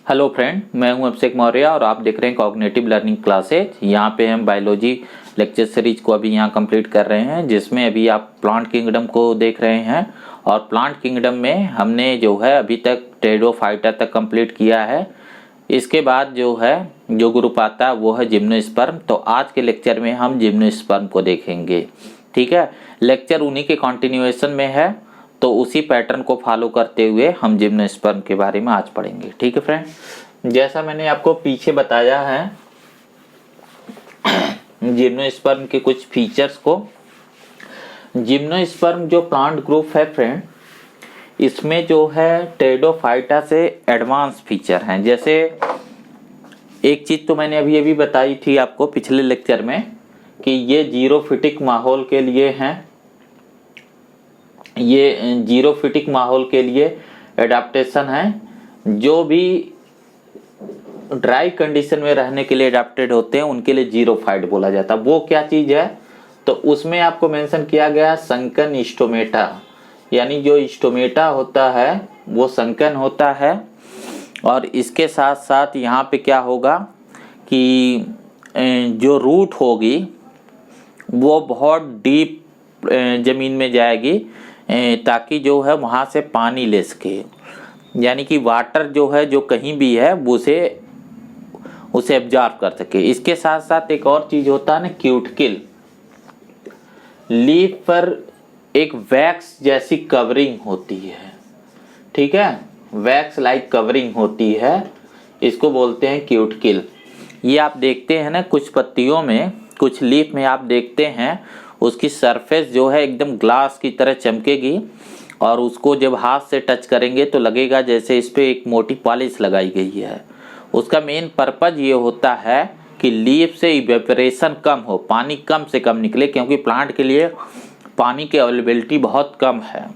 Hello friend, मैं हूं अभिषेक मौर्य और आप देख रहे हैं कॉग्निटिव लर्निंग क्लासेज। यहां पे हम बायोलॉजी लेक्चर सीरीज को अभी यहां कंप्लीट कर रहे हैं, जिसमें अभी आप प्लांट किंगडम को देख रहे हैं। और प्लांट किंगडम में हमने जो है अभी तक टेरिडोफाइटा तक कंप्लीट किया है। इसके बाद जो है जो ग्रुप आता है वो है जिम्नोस्पर्म। तो आज के लेक्चर में हम जिम्नोस्पर्म को देखेंगे। ठीक है, लेक्चर उन्हीं के कंटिन्यूएशन में है, तो उसी पैटर्न को फॉलो करते हुए हम जिम्नोस्पर्म के बारे में आज पढ़ेंगे। ठीक है फ्रेंड, जैसा मैंने आपको पीछे बताया है जिम्नोस्पर्म के कुछ फीचर्स को। जिम्नोस्पर्म जो प्लांट ग्रुप है फ्रेंड, इसमें जो है टेरिडोफाइटा से एडवांस फीचर हैं। जैसे एक चीज तो मैंने अभी बताई थी आपको पिछले लेक्चर में कि ये जीरोफिटिक माहौल के लिए हैं। ये जीरोफिटिक माहौल के लिए एडाप्टेशन है। जो भी ड्राई कंडीशन में रहने के लिए एडाप्टेड होते हैं उनके लिए जीरोफाइट बोला जाता है। वो क्या चीज है, तो उसमें आपको मेंशन किया गया संकन स्टोमेटा, यानी जो स्टोमेटा होता है वो संकन होता है। और इसके साथ साथ यहाँ पे क्या होगा कि जो रूट होगी वो बहुत डीप जमीन में जाएगी, ताकि जो है वहाँ से पानी ले सके। यानी कि वाटर जो है जो कहीं भी है उसे एब्जॉर्ब कर सके। इसके साथ साथ एक और चीज होता है ना, क्यूटिकल। लीफ पर एक वैक्स जैसी कवरिंग होती है। ठीक है, वैक्स लाइक कवरिंग होती है, इसको बोलते हैं क्यूटिकल। ये आप देखते हैं ना कुछ पत्तियों में, कुछ लीफ में आप देखते हैं उसकी सरफेस जो है एकदम ग्लास की तरह चमकेगी, और उसको जब हाथ से टच करेंगे तो लगेगा जैसे इस पे एक मोटी पॉलिश लगाई गई है। उसका मेन पर्पज ये होता है कि लीफ से इवेपोरेशन कम हो, पानी कम से कम निकले, क्योंकि प्लांट के लिए पानी की अवेलेबिलिटी बहुत कम है।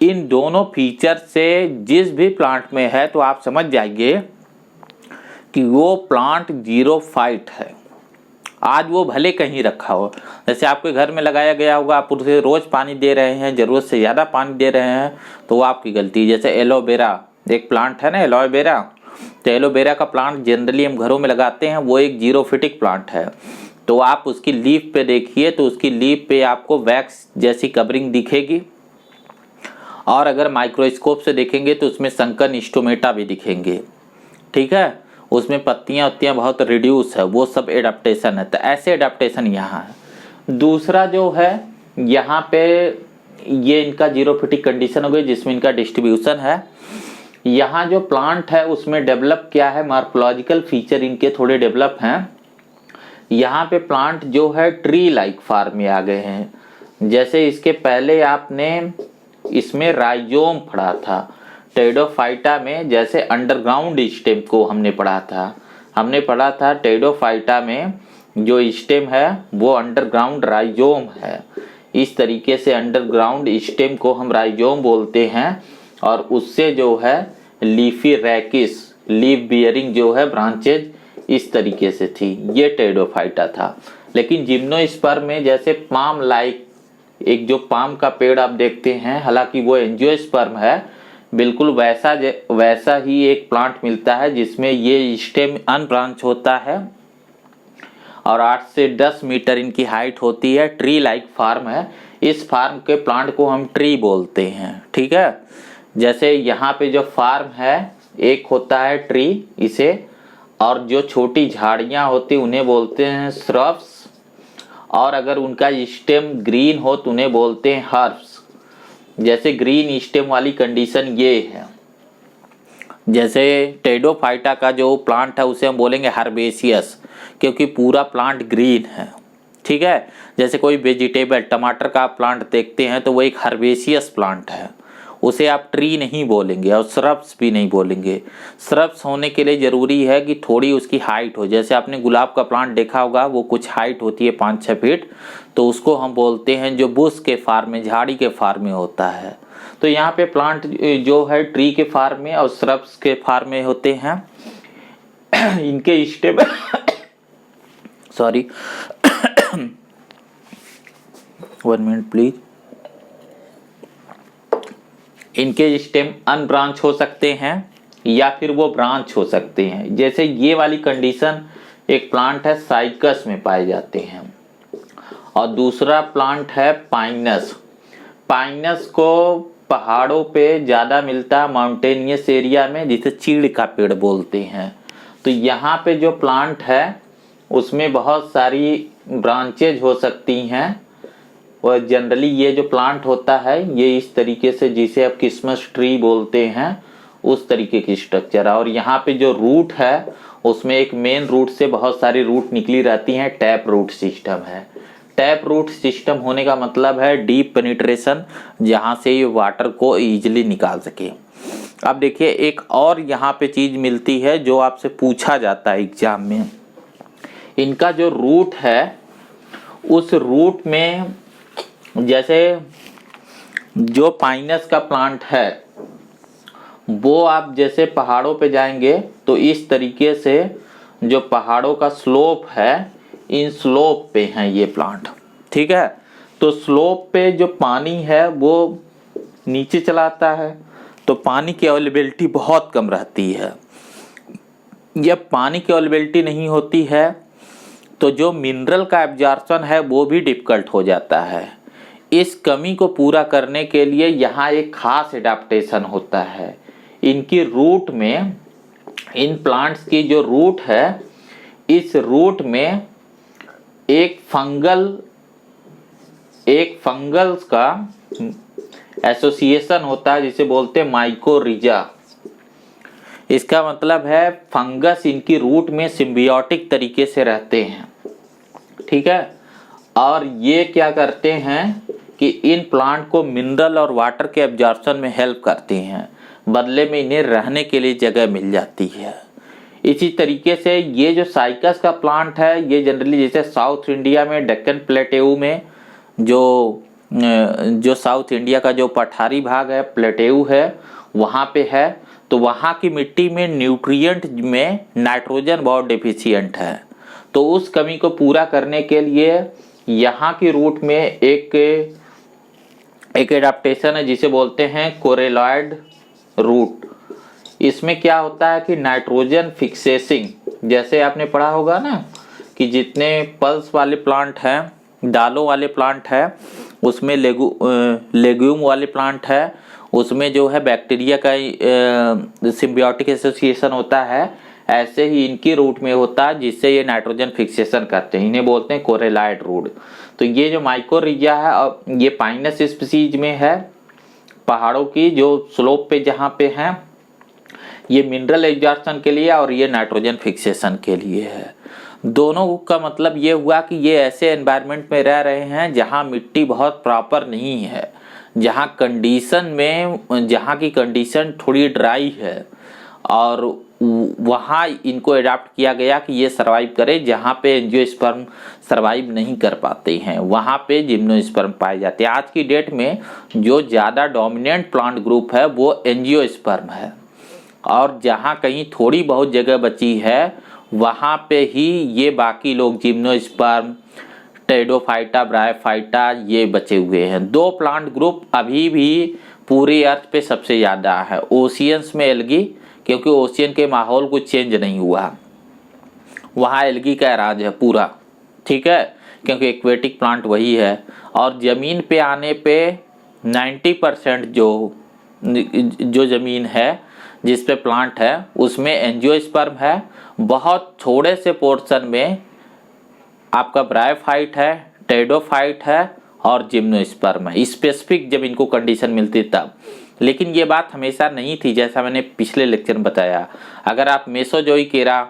इन दोनों फीचर से जिस भी प्लांट में है तो आप समझ जाइए कि वो प्लांट जीरोफाइट है। आज वो भले कहीं रखा हो, जैसे आपके घर में लगाया गया होगा, आप उसे रोज पानी दे रहे हैं, जरूरत से ज़्यादा पानी दे रहे हैं, तो वो आपकी गलती है। जैसे एलोवेरा एक प्लांट है ना, एलोवेरा, तो एलोवेरा का प्लांट जनरली हम घरों में लगाते हैं, वो एक जीरोफिटिक प्लांट है। तो आप उसकी लीफ पे देखिए तो उसकी लीफ पे आपको वैक्स जैसी कवरिंग दिखेगी, और अगर माइक्रोस्कोप से देखेंगे तो उसमें संकन स्टोमेटा भी दिखेंगे। ठीक है, उसमें पत्तियां उत्तियां बहुत रिड्यूस है, वो सब एडाप्टेशन है। तो ऐसे एडाप्टेशन यहाँ है। दूसरा जो है यहाँ पे ये इनका जीरोफिटिक कंडीशन हो गई, जिसमें इनका डिस्ट्रीब्यूशन है। यहाँ जो प्लांट है उसमें डेवलप क्या है, मार्फोलॉजिकल फीचर इनके थोड़े डेवलप हैं। यहाँ पे प्लांट जो है ट्री लाइक फॉर्म में आ गए हैं। जैसे इसके पहले आपने इसमें राइजोम पढ़ा था टेरिडोफाइटा में, जैसे अंडरग्राउंड स्टेम को हमने पढ़ा था टेरिडोफाइटा में जो स्टेम है वो अंडरग्राउंड राइजोम है। इस तरीके से अंडरग्राउंड स्टेम को हम राइजोम बोलते हैं, और उससे जो है लीफी रैकिस, लीफ बियरिंग जो है ब्रांचेज इस तरीके से थी। ये टेरिडोफाइटा था। लेकिन जिम्नोस्पर्म में जैसे पाम लाइक, एक जो पाम का पेड़ आप देखते हैं, हालांकि वो एंजियोस्पर्म है, बिल्कुल वैसा ही एक प्लांट मिलता है जिसमें ये स्टेम अनब्रांच होता है, और 8 से 10 मीटर इनकी हाइट होती है। ट्री लाइक फार्म है। इस फार्म के प्लांट को हम ट्री बोलते हैं। ठीक है, जैसे यहाँ पे जो फार्म है एक होता है ट्री इसे, और जो छोटी झाड़ियाँ होती उन्हें बोलते हैं श्रब्स, और अगर उनका स्टेम ग्रीन हो तो उन्हें बोलते हैं हर्ब्स। जैसे ग्रीन स्टेम वाली कंडीशन ये है। जैसे टेरिडोफाइटा का जो प्लांट है उसे हम बोलेंगे हर्बेशियस, क्योंकि पूरा प्लांट ग्रीन है। ठीक है, जैसे कोई वेजिटेबल टमाटर का प्लांट देखते हैं तो वो एक हर्बेशियस प्लांट है, उसे आप ट्री नहीं बोलेंगे, और श्रब्स भी नहीं बोलेंगे। श्रब्स होने के लिए ज़रूरी है कि थोड़ी उसकी हाइट हो। जैसे आपने गुलाब का प्लांट देखा होगा, वो कुछ हाइट होती है 5-6 फीट, तो उसको हम बोलते हैं जो बुश के फार्म में, झाड़ी के फार्म में होता है। तो यहाँ पे प्लांट जो है ट्री के फार्म में और श्रब्स के फार्म में होते हैं। इनके स्टेम सॉरी 1 मिनट प्लीज। इनके स्टेम अनब्रांच हो सकते हैं, या फिर वो ब्रांच हो सकते हैं। जैसे ये वाली कंडीशन एक प्लांट है साइकस में पाए जाते हैं, और दूसरा प्लांट है पाइनस। पाइनस को पहाड़ों पे ज़्यादा मिलता है, माउंटेनियस एरिया में, जिसे चीड़ का पेड़ बोलते हैं। तो यहाँ पे जो प्लांट है उसमें बहुत सारी ब्रांचेज हो सकती हैं, और जनरली ये जो प्लांट होता है ये इस तरीके से, जिसे आप क्रिसमस ट्री बोलते हैं, उस तरीके की स्ट्रक्चर है। और यहाँ पे जो रूट है उसमें एक मेन रूट से बहुत सारी रूट निकली रहती हैं, टैप रूट सिस्टम है। टैप रूट सिस्टम होने का मतलब है डीप पेनिट्रेशन, जहाँ से ये वाटर को इजीली निकाल सके। अब देखिए एक और यहाँ पे चीज़ मिलती है जो आपसे पूछा जाता है एग्जाम में। इनका जो रूट है उस रूट में, जैसे जो पाइनस का प्लांट है वो आप जैसे पहाड़ों पे जाएंगे तो इस तरीके से जो पहाड़ों का स्लोप है, इन स्लोप पे हैं ये प्लांट, ठीक है। तो स्लोप पे जो पानी है वो नीचे चला आता है, तो पानी की अवेलेबिलिटी बहुत कम रहती है। जब पानी की अवेलेबिलिटी नहीं होती है तो जो मिनरल का एब्जॉर्प्शन है वो भी डिफिकल्ट हो जाता है। इस कमी को पूरा करने के लिए यहाँ एक खास एडाप्टेशन होता है। इनकी रूट में, इन प्लांट्स की जो रूट है, इस रूट में एक फंगल्स का एसोसिएशन होता है जिसे बोलते हैं माइकोरिजा। इसका मतलब है फंगस इनकी रूट में सिम्बियोटिक तरीके से रहते हैं, ठीक है। और ये क्या करते हैं कि इन प्लांट को मिनरल और वाटर के एब्जॉर्प्शन में हेल्प करते हैं, बदले में इन्हें रहने के लिए जगह मिल जाती है। इसी तरीके से ये जो साइकस का प्लांट है ये जनरली जैसे साउथ इंडिया में डेक्कन प्लेटेऊ में, जो साउथ इंडिया का जो पठारी भाग है, प्लेटेऊ है, वहाँ पे है। तो वहाँ की मिट्टी में न्यूट्रिएंट में नाइट्रोजन बहुत डेफिशिएंट है। तो उस कमी को पूरा करने के लिए यहाँ की रूट में एक एडाप्टेशन है जिसे बोलते हैं कोरेलॉइड रूट। इसमें क्या होता है कि नाइट्रोजन फिक्सेसिंग, जैसे आपने पढ़ा होगा ना कि जितने पल्स वाले प्लांट हैं, दालों वाले प्लांट है, उसमें लेग्यूम वाले प्लांट है, उसमें जो है बैक्टीरिया का सिम्बियोटिक एसोसिएशन होता है, ऐसे ही इनकी रूट में होता है जिससे ये नाइट्रोजन फिक्सेशन करते हैं। इन्हें बोलते हैं कोरेलॉइड रूट। तो ये जो माइकोरिजा है, और ये पाइनस स्पीसीज में है, पहाड़ों की जो स्लोप पे जहाँ पे हैं, ये मिनरल एब्जॉर्प्शन के लिए और ये नाइट्रोजन फिक्सेशन के लिए है। दोनों का मतलब ये हुआ कि ये ऐसे एनवायरनमेंट में रह रहे हैं जहाँ मिट्टी बहुत प्रॉपर नहीं है, जहाँ की कंडीशन थोड़ी ड्राई है, और वहाँ इनको अडाप्ट किया गया कि ये सरवाइव करे। जहाँ पे एंजियोस्पर्म सरवाइव नहीं कर पाते हैं वहाँ पे जिम्नोस्पर्म पाए जाते हैं। आज की डेट में जो ज़्यादा डोमिनेंट प्लांट ग्रुप है वो एंजियोस्पर्म है, और जहाँ कहीं थोड़ी बहुत जगह बची है वहाँ पे ही ये बाकी लोग जिम्नोस्पर्म, टेरिडोफाइटा, ब्रायोफाइटा ये बचे हुए हैं। दो प्लांट ग्रुप अभी भी पूरी अर्थ पे सबसे ज़्यादा है। ओशियंस में एल्गी, क्योंकि ओशियन के माहौल कुछ चेंज नहीं हुआ, वहाँ एल्गी का राज है पूरा, ठीक है, क्योंकि एक्वेटिक प्लांट वही है। और ज़मीन पे आने पे 90% जो ज़मीन है जिस पे प्लांट है उसमें एंजियोस्पर्म है। बहुत थोड़े से पोर्शन में आपका ब्रायोफाइट है, टेरिडोफाइट है और जिम्नोस्पर्म है, स्पेसिफिक जब इनको कंडीशन मिलती तब। लेकिन ये बात हमेशा नहीं थी, जैसा मैंने पिछले लेक्चर में बताया। अगर आप मेसोजोइक एरा,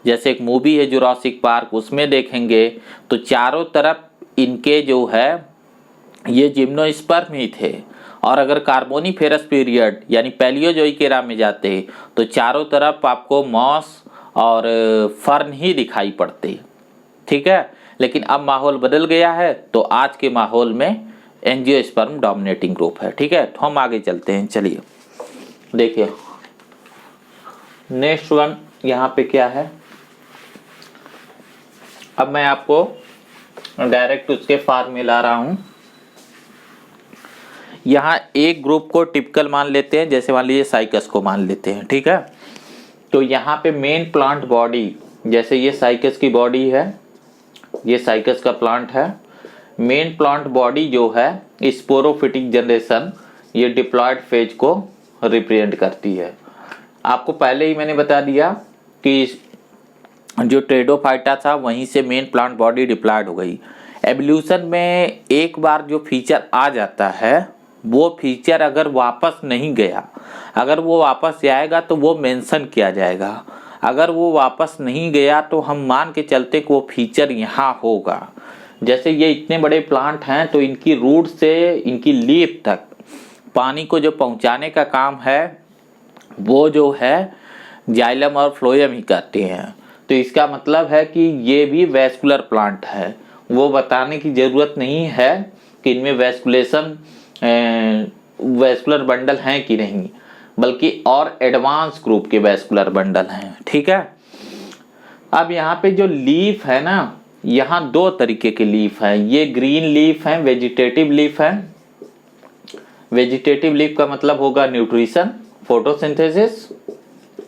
जैसे एक मूवी है जुरासिक पार्क, उसमें देखेंगे तो चारों तरफ इनके जो है ये जिम्नोस्पर्म ही थे। और अगर कार्बोनिफेरस पीरियड यानी पैलियोजोइक एरा में जाते तो चारों तरफ आपको मॉस और फर्न ही दिखाई पड़ते, ठीक है। लेकिन अब माहौल बदल गया है, तो आज के माहौल में एंजियोस्पर्म डोमिनेटिंग ग्रुप है, ठीक है। तो हम आगे चलते हैं, चलिए देखिए नेक्स्ट वन यहाँ पे क्या है। अब मैं आपको डायरेक्ट उसके फार्मूला रहा हूँ। यहाँ एक ग्रुप को टिपिकल मान लेते हैं, जैसे मान लीजिए साइकस को मान लेते हैं, ठीक है। तो यहाँ पे मेन प्लांट बॉडी, जैसे ये साइकस की बॉडी है, ये साइकस का प्लांट है। मेन प्लांट बॉडी जो है स्पोरोफिटिक जनरेशन, ये डिप्लॉयड फेज को रिप्रेजेंट करती है। आपको पहले ही मैंने बता दिया कि जो टेरिडोफाइटा था वहीं से मेन प्लांट बॉडी डिप्लॉयड हो गई। एवोल्यूशन में एक बार जो फीचर आ जाता है वो फीचर अगर वापस नहीं गया, अगर वो वापस जाएगा तो वो मेंशन किया जाएगा। अगर वो वापस नहीं गया तो हम मान के चलते कि वो फीचर यहाँ होगा। जैसे ये इतने बड़े प्लांट हैं तो इनकी रूट से इनकी लीफ तक पानी को जो पहुँचाने का काम है वो जो है जाइलम और फ्लोएम ही करते हैं। तो इसका मतलब है कि ये भी वैस्कुलर प्लांट है। वो बताने की ज़रूरत नहीं है कि इनमें वैस्कुलर बंडल हैं कि नहीं, बल्कि और एडवांस ग्रुप के वैस्कुलर बंडल हैं। ठीक है। अब यहाँ पे जो लीफ है ना, यहाँ दो तरीके के लीफ हैं। ये ग्रीन लीफ है, वेजिटेटिव लीफ है। वेजिटेटिव लीफ का मतलब होगा न्यूट्रिशन, फोटोसिंथेसिस।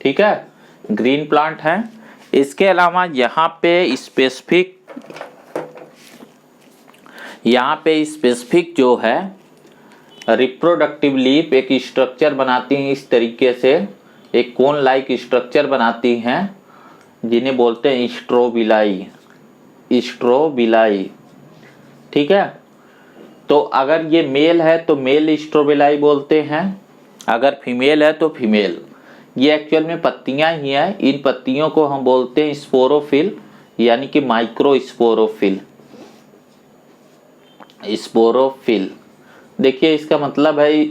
ठीक है, ग्रीन प्लांट है। इसके अलावा यहाँ पे स्पेसिफिक जो है रिप्रोडक्टिव लीफ एक स्ट्रक्चर बनाती हैं इस तरीके से, एक कोन लाइक स्ट्रक्चर बनाती हैं जिन्हें बोलते हैं स्ट्रोबिलाई। ठीक है। तो अगर ये मेल है तो मेल स्ट्रोबिलाई बोलते हैं, अगर फीमेल है तो फीमेल। ये एक्चुअल में पत्तियां ही हैं। इन पत्तियों को हम बोलते हैं स्पोरोफिल, यानी कि माइक्रोस्पोरोफिल। स्पोरोफिल, देखिए इसका मतलब है,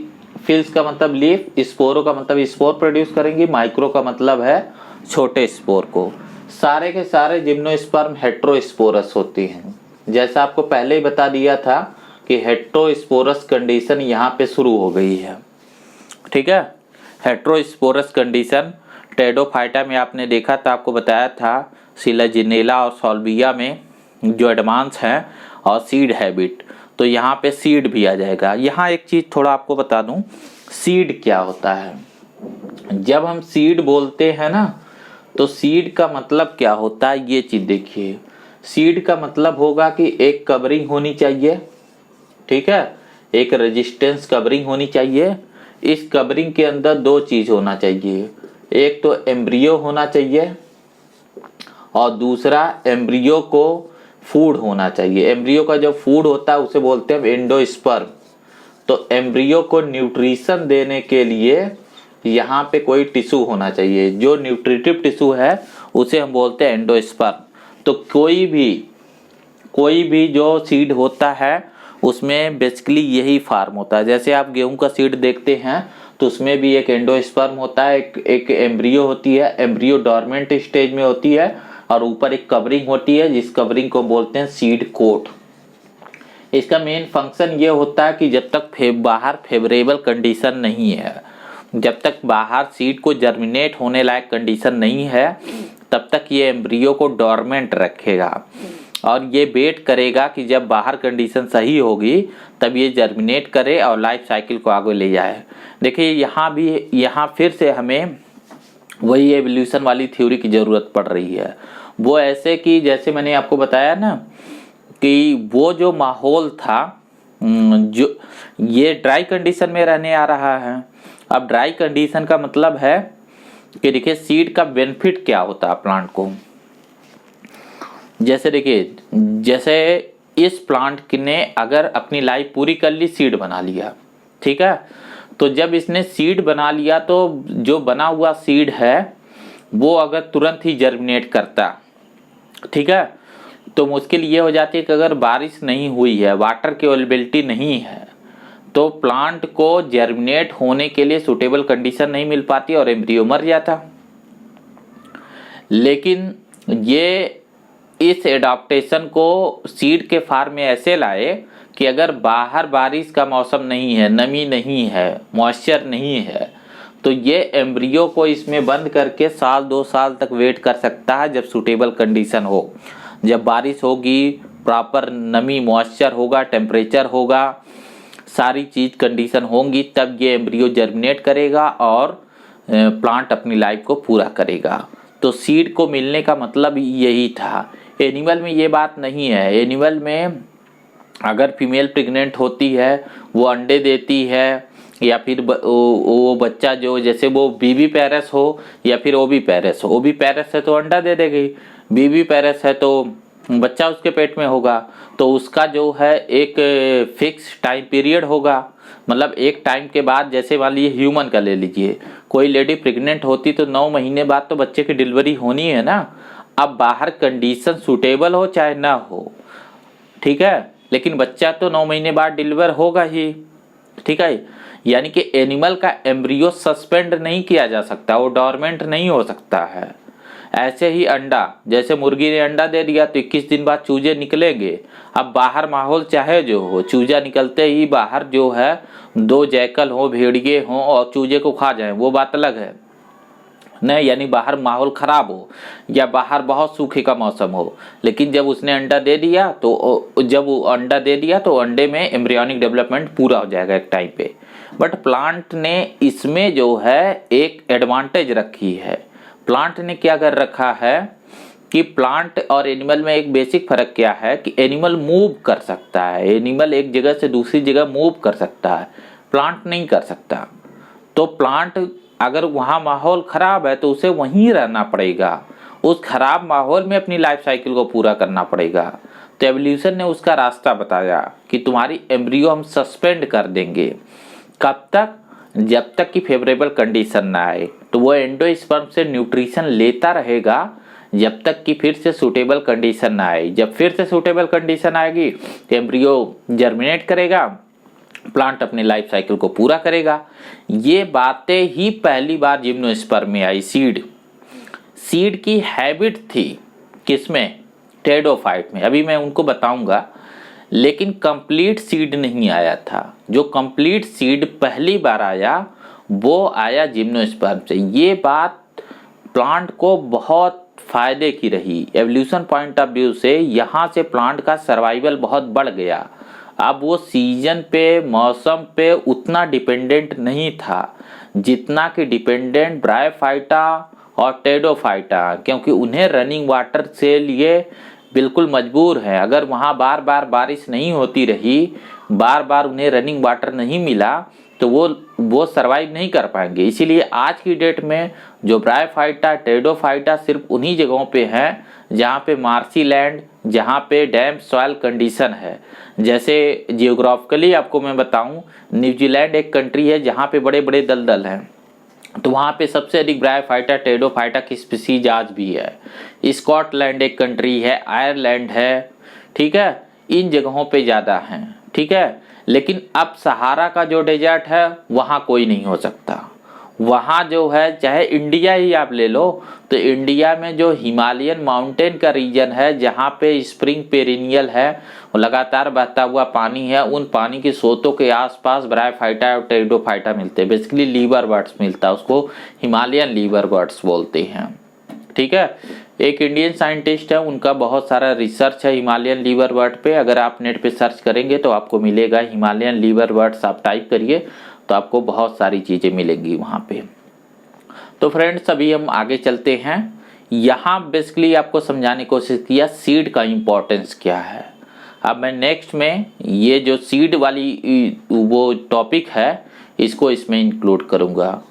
फिल्स का मतलब लीफ, स्पोरो का मतलब स्पोर प्रोड्यूस करेंगी, माइक्रो का मतलब है छोटे स्पोर को। सारे के सारे जिम्नोस्पर्म हेट्रोस्पोरस होती हैं। जैसा आपको पहले ही बता दिया था कि हेट्रोस्पोरस कंडीशन यहाँ पे शुरू हो गई है। ठीक है। हेट्रोस्पोरस कंडीशन टेरिडोफाइटा में आपने देखा था, आपको बताया था सिलाजिनेला और सॉल्विया में जो एडवांस हैं और सीड हैबिट, तो यहाँ पे सीड भी आ जाएगा। यहाँ एक चीज़ थोड़ा आपको बता दूं, सीड क्या होता है। जब हम सीड बोलते हैं ना तो सीड का मतलब क्या होता है, ये चीज़ देखिए। सीड का मतलब होगा कि एक कवरिंग होनी चाहिए। ठीक है, एक रेजिस्टेंस कवरिंग होनी चाहिए। इस कवरिंग के अंदर दो चीज़ होना चाहिए, एक तो एम्ब्रियो होना चाहिए और दूसरा एम्ब्रियो को फूड होना चाहिए। एम्ब्रियो का जो फूड होता है उसे बोलते हैं एंडोस्पर्म। तो एम्ब्रियो को न्यूट्रिशन देने के लिए यहाँ पे कोई टिश्यू होना चाहिए, जो न्यूट्रिटिव टिश्यू है उसे हम बोलते हैं एंडोस्पर्म। तो कोई भी जो सीड होता है उसमें बेसिकली यही फार्म होता है। जैसे आप गेहूं का सीड देखते हैं तो उसमें भी एक एंडोस्पर्म होता है, एक एम्ब्रियो होती है। एम्ब्रियो डॉर्मेंट स्टेज में होती है और ऊपर एक कवरिंग होती है जिस कवरिंग को बोलते हैं सीड कोट। इसका मेन फंक्शन ये होता है कि जब तक बाहर फेवरेबल कंडीशन नहीं है, जब तक बाहर सीड को जर्मिनेट होने लायक कंडीशन नहीं है, तब तक ये एम्ब्रियो को डॉर्मेंट रखेगा और ये वेट करेगा कि जब बाहर कंडीशन सही होगी तब ये जर्मिनेट करे और लाइफ साइकिल को आगे ले जाए। देखिए यहाँ फिर से हमें वही एवोल्यूशन वाली थ्योरी की ज़रूरत पड़ रही है। वो ऐसे कि जैसे मैंने आपको बताया ना कि वो जो माहौल था, जो ये ड्राई कंडीशन में रहने आ रहा है। अब ड्राई कंडीशन का मतलब है कि देखिए सीड का बेनिफिट क्या होता है प्लांट को। जैसे देखिए, जैसे इस प्लांट ने अगर अपनी लाइफ पूरी कर ली, सीड बना लिया। ठीक है। तो जब इसने सीड बना लिया तो जो बना हुआ सीड है वो अगर तुरंत ही जर्मिनेट करता, ठीक है, तो मुश्किल ये हो जाती है कि अगर बारिश नहीं हुई है, वाटर की अवेलेबिलिटी नहीं है, तो प्लांट को जर्मिनेट होने के लिए सूटेबल कंडीशन नहीं मिल पाती और एम्ब्रियो मर जाता। लेकिन ये इस एडाप्टेशन को सीड के फार्म में ऐसे लाए कि अगर बाहर बारिश का मौसम नहीं है, नमी नहीं है, मॉइस्चर नहीं है, तो ये एम्ब्रियो को इसमें बंद करके साल 2 साल तक वेट कर सकता है जब सूटेबल कंडीशन हो। जब बारिश होगी, प्रॉपर नमी मॉइस्चर होगा, टेम्परेचर होगा, सारी चीज़ कंडीशन होंगी, तब ये एम्ब्रियो जर्मिनेट करेगा और प्लांट अपनी लाइफ को पूरा करेगा। तो सीड को मिलने का मतलब यही था। एनिमल में ये बात नहीं है। एनिमल में अगर फीमेल प्रेग्नेंट होती है, वो अंडे देती है, या फिर वो बच्चा जो, जैसे वो बीवी पैरस हो या फिर ओवी पैरस हो, ओवी पैरस है तो अंडा दे देगी, बीवी पैरस है तो बच्चा उसके पेट में होगा। तो उसका जो है एक फिक्स टाइम पीरियड होगा, मतलब एक टाइम के बाद, जैसे मान लीजिए ह्यूमन का ले लीजिए, कोई लेडी प्रेग्नेंट होती तो 9 महीने बाद तो बच्चे की डिलीवरी होनी है ना। अब बाहर कंडीशन सूटेबल हो चाहे ना हो, ठीक है, लेकिन बच्चा तो 9 महीने बाद डिलीवर होगा ही, ठीक है। यानी कि एनिमल का एम्ब्रियो सस्पेंड नहीं किया जा सकता, वो डोरमेंट नहीं हो सकता है। ऐसे ही अंडा, जैसे मुर्गी ने अंडा दे दिया तो 21 दिन बाद चूजे निकलेंगे। अब बाहर माहौल चाहे जो हो, चूजा निकलते ही बाहर जो है 2 जैकल हो, भेड़िए हो और चूजे को खा जाए, वो बात अलग है नहीं, यानी बाहर माहौल खराब हो या बाहर बहुत सूखे का मौसम हो, लेकिन जब उसने अंडा दे दिया तो जब वो अंडा दे दिया तो अंडे में एम्ब्रियोनिक डेवलपमेंट पूरा हो जाएगा एक टाइम पे। बट प्लांट ने इसमें जो है एक एडवांटेज रखी है। प्लांट ने क्या कर रखा है कि प्लांट और एनिमल में एक बेसिक फर्क क्या है कि एनिमल मूव कर सकता है, एनिमल एक जगह से दूसरी जगह मूव कर सकता है, प्लांट नहीं कर सकता। तो प्लांट अगर वहाँ माहौल खराब है तो उसे वहीं रहना पड़ेगा, उस खराब माहौल में अपनी लाइफ साइकिल को पूरा करना पड़ेगा। तो एवोल्यूशन ने उसका रास्ता बताया कि तुम्हारी एम्ब्रियो हम सस्पेंड कर देंगे, कब तक, जब तक कि फेवरेबल कंडीशन ना आए। तो वो एंडोस्पर्म से न्यूट्रिशन लेता रहेगा जब तक कि फिर से सूटेबल कंडीशन ना आए। जब फिर से सूटेबल कंडीशन आएगी तो एम्ब्रियो जर्मिनेट करेगा, प्लांट अपने लाइफ साइकिल को पूरा करेगा। ये बातें ही पहली बार जिम्नोस्पर्म में आई। सीड की हैबिट थी किसमें, टेरिडोफाइट में, अभी मैं उनको बताऊंगा, लेकिन कंप्लीट सीड नहीं आया था। जो कंप्लीट सीड पहली बार आया वो आया जिम्नोस्पर्म से। ये बात प्लांट को बहुत फायदे की रही। एवोल्यूशन पॉइंट ऑफ व्यू से यहाँ से प्लांट का सर्वाइवल बहुत बढ़ गया। अब वो सीजन पे, मौसम पे उतना डिपेंडेंट नहीं था जितना कि डिपेंडेंट ब्रायोफाइटा और टेरिडोफाइटा, क्योंकि उन्हें रनिंग वाटर से लिए बिल्कुल मजबूर है। अगर वहाँ बार बार बारिश नहीं होती रही, बार बार उन्हें रनिंग वाटर नहीं मिला तो वो सरवाइव नहीं कर पाएंगे। इसीलिए आज की डेट में जो ब्रायोफाइटा, टेरिडोफाइटा सिर्फ उन्हीं जगहों पे हैं जहाँ पे मार्सी लैंड, जहाँ पे डैम सॉइल कंडीशन है। जैसे जियोग्राफिकली आपको मैं बताऊं, न्यूजीलैंड एक कंट्री है जहाँ पे बड़े बड़े दलदल हैं, तो वहाँ पे सबसे अधिक ब्रायोफाइटा, टेरिडोफाइटा की स्पीसीज आज भी है। स्कॉटलैंड एक कंट्री है, आयरलैंड है, ठीक है, इन जगहों पे ज़्यादा हैं, ठीक है। लेकिन अब सहारा का जो डेजर्ट है वहाँ कोई नहीं हो सकता। वहाँ जो है, चाहे इंडिया ही आप ले लो, तो इंडिया में जो हिमालयन माउंटेन का रीजन है जहाँ पे स्प्रिंग पेरिनियल है, लगातार बहता हुआ पानी है, उन पानी के स्रोतों के आसपास ब्रायोफाइटा और टेरिडोफाइटा मिलते हैं। बेसिकली लीवर बर्ड्स मिलता है, उसको हिमालयन लीवर बर्ड्स बोलते हैं, ठीक है। एक इंडियन साइंटिस्ट है, उनका बहुत सारा रिसर्च है हिमालयन लीवर बर्ड पे। अगर आप नेट पे सर्च करेंगे तो आपको मिलेगा, हिमालयन लीवर बर्ड्स आप टाइप करिए तो आपको बहुत सारी चीज़ें मिलेंगी वहाँ पे। तो फ्रेंड्स अभी हम आगे चलते हैं। यहाँ बेसिकली आपको समझाने की कोशिश किया सीड का इम्पोर्टेंस क्या है। अब मैं नेक्स्ट में ये जो सीड वाली वो टॉपिक है इसको इसमें इंक्लूड करूँगा।